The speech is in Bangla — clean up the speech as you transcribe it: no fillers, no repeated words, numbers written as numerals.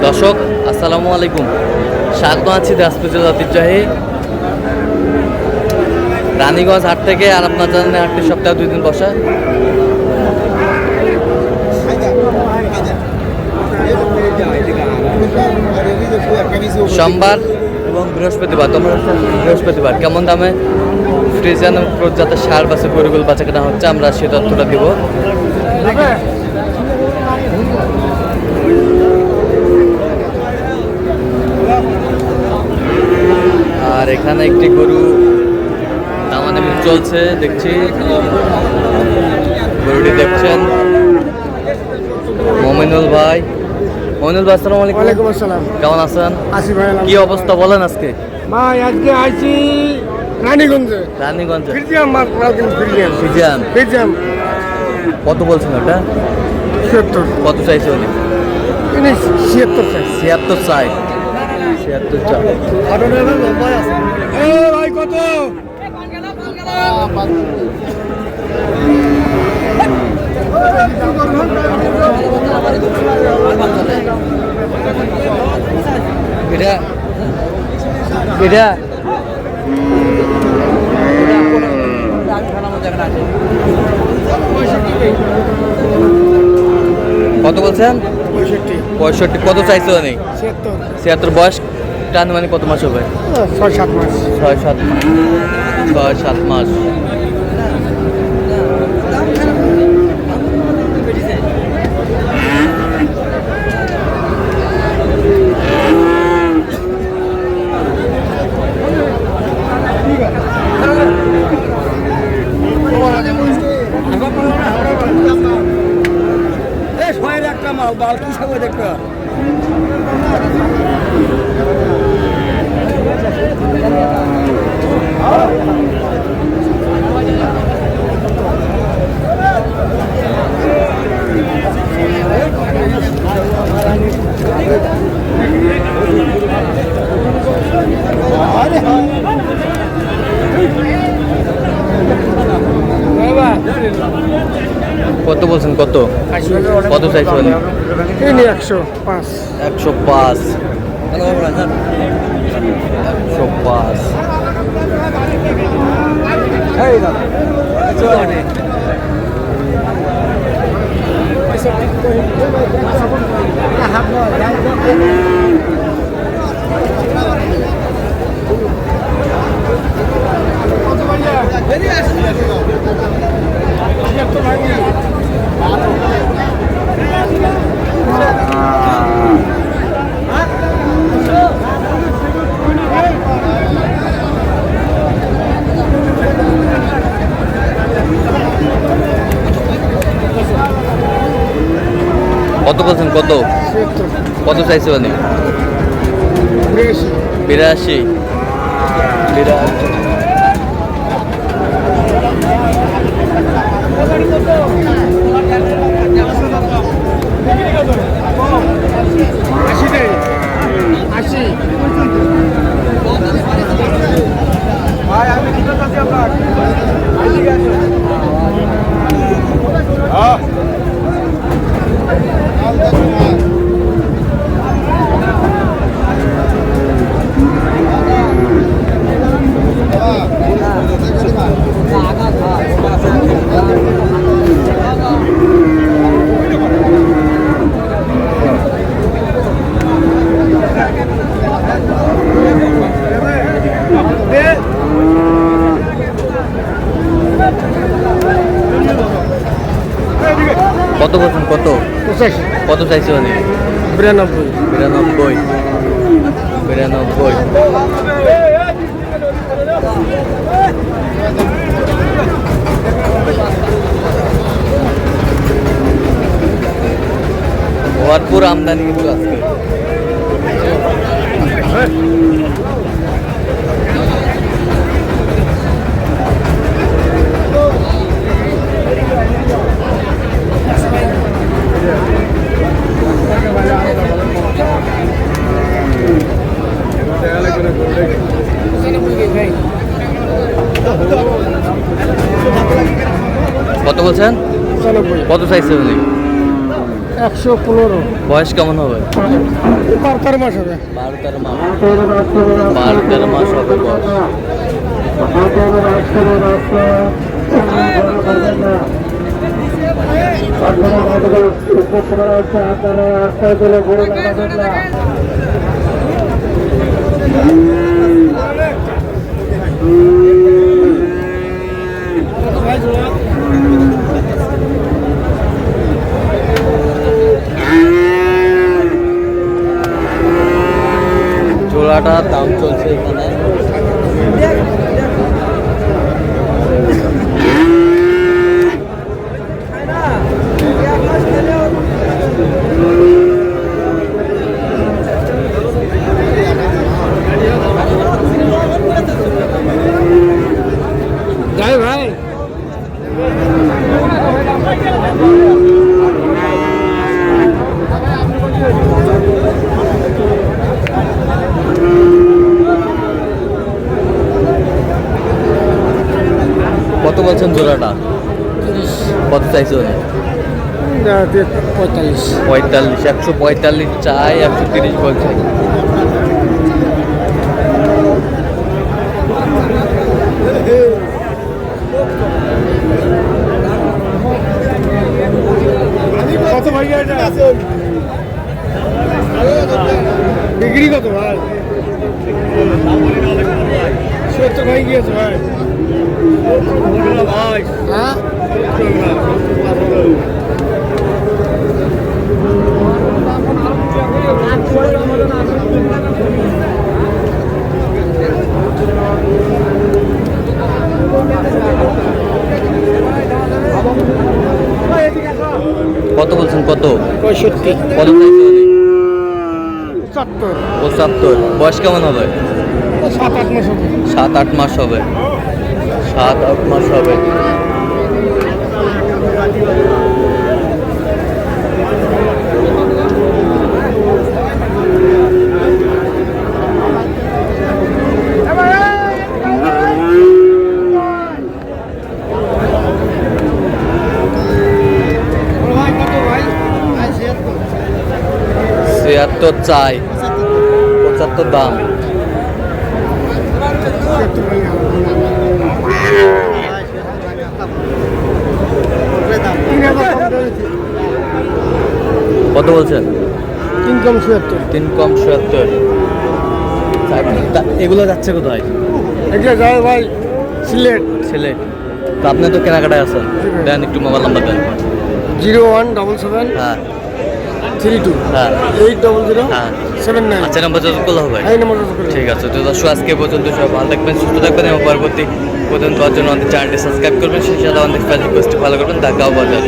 দর্শক আসসালামু আলাইকুম, স্বাগত আছি দিনাজপুর জেলার ঐতিহ্যবাহী রানীগঞ্জ হাট থেকে। আর আপনার জানেন হাটটি সপ্তাহে 2 দিন বসা, সোমবার এবং বৃহস্পতিবার। তোমরা বৃহস্পতিবার কেমন দামে ফ্রিজিয়ান যাতে সার বাসে গরুগুলো বাচ্চা কেনা হচ্ছে, আমরা সে তথ্যটা দিব। আর এখানে একটি গরু দামাদামি চলছে দেখছি, গরুটি দেখছেন মমিনুল ভাই। মমিনুল ভাই আসসালামু আলাইকুম। ওয়ালাইকুম আসসালাম। কেমন আছেন? আসি ভাই। কি অবস্থা বলেন আজকে? ভাই আজকে আইছি রানীগঞ্জে। রানীগঞ্জে ফ্রিজিয়াম মাছ কিনতে। ফ্রিজিয়ান ফ্রিজিয়াম কত বলছেন ওটা? 76। কত চাইছে উনি? 76 চাই। 76 চাই। 76 চাই। এ ভাই কত? এটা এটা কত বলছেন? 65। কত চাইছে উনি? 76। বয়স টান মানে কত মাস হবে? 6-7 মাস। 6-7 মাস। 6-7 মাস। কত বলছেন? কত কত চাইছে উনি? 105। 105। 105। কত বলছেন? কত কত চাইছে উনি? 82। কত বলছেন? কত কত চাইছে উনি? 92। ভরপুর আমদানি কিন্তু আজকে। কত বলছেন? কত চাইছে উনি? 115। বয়স কেমন হবে? 12 মাস হবে। 12-13 মাস। 12-13 মাস হবে বয়স। জোড়াটার দাম চলছে এখানে যাই ভাই কত বলছেন জোড়াটা? কত চাইছো? 45। 45, 145 চাই, 130 বলছে। কত ভাই এটা ডিগ্রি কত ভাই? 70 ভাই গিয়েছে ভাই। হ্যাঁ কত বলছেন? কত 65। কত চাইছো? 75। 75। বয়স কেমন হবে? 7-8 মাস হবে। 7-8 মাস হবে। 7-8 মাস হবে। ভাই কত ভাই? 76 চাই, 75 দাম। কত বলছেন? 3 কম 76। 3 কম 76। এগুলো যাচ্ছে কোথায়? এটা যায় ভাই সিলেট। ছেলে তো আপনি তো কেনাকাটায় আছেন, দেন একটু মোবাইল নাম্বার দেন। 0177 হ্যাঁ 32 হ্যাঁ 800 হ্যাঁ 79। আচ্ছা, নাম্বার যত করলে হবে। এই নম্বর ঠিক আছে, তো দর্শক আজকে পর্যন্ত সবাই ভালো থাকবেন, সুস্থ থাকবেন এবং পরবর্তী পর্যন্ত জন্য আমাদের চ্যানেলটি সাবস্ক্রাইব করবেন, সেই সাথে আমাদের ফেসবুক পেজটি ফলো করবেন। দেখা হবে।